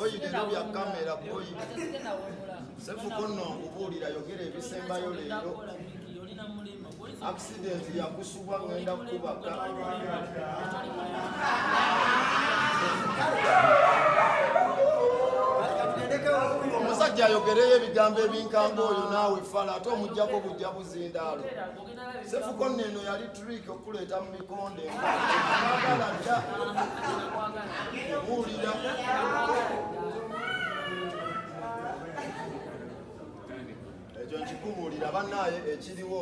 boyi lero bya kamera boyi sefuko nno nkubuulira yogera ebisembayo leero accident yakusubwa ngenda kukubaka omusajja ayogereyo ebigambo ebinkanga oyo naawe fala ate omujjako bujja buzindaalo sefuko nno eno yali trick okuleeta mu mikonde agala dda kubuulira ekyo nkikubuulira bannaaye ekiriwo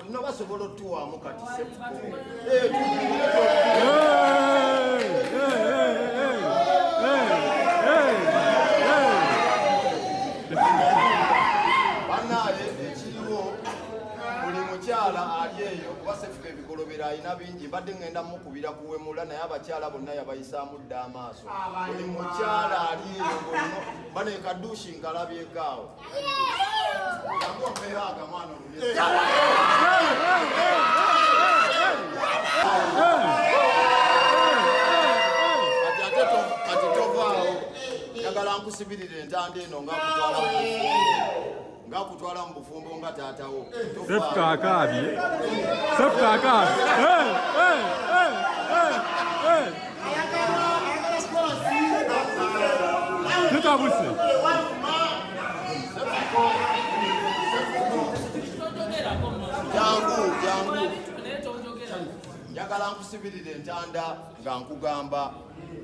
nno basobola otuwaamu kati sefuko bannaaye ekiriwo buli mukyala ali eyo kuba sefuko ebikolobera alina bingi mbadde ngenda mukubira kuwemula naye abakyala bonna yabayisaamu dda amaaso buli mukyala ali eyo ngolino bane kaduushi nkalabyekaawo yangompeera agamwana olulye kati tovaawo njagala nkusibirira entanda eno ngakutwala mu bufumbo nga taatawo sefuka akaabye tutabuse jangu njagala nkusibirira entanda nga nkugamba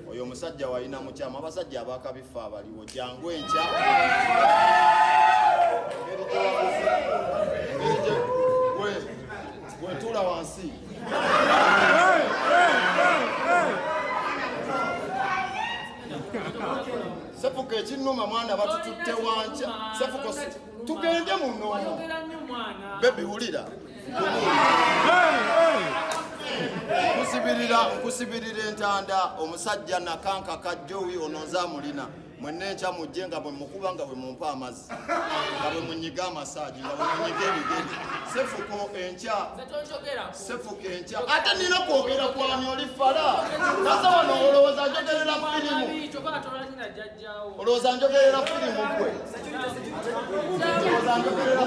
oyo omusajja walina mukyama abasajja abakabifa abaliwo jangu enkya wetula wansi sefuko ekinnuma mwana batututte wanca sefuko tugende muno bebi wulira kusibirira entanda omusajja nakanka kajjowi ono nzamulina mwenna enkya mujje nga bwe mukuba nga bwe mumpa amazzi nga bwe munyiga amasaagi nga bwe munyiga ebigeri sefuko enkya ate nina kwogera kwani oli fala kasa wano olowooza njogerera firimu olowooza njogerera firimu gwe olowooza njogerera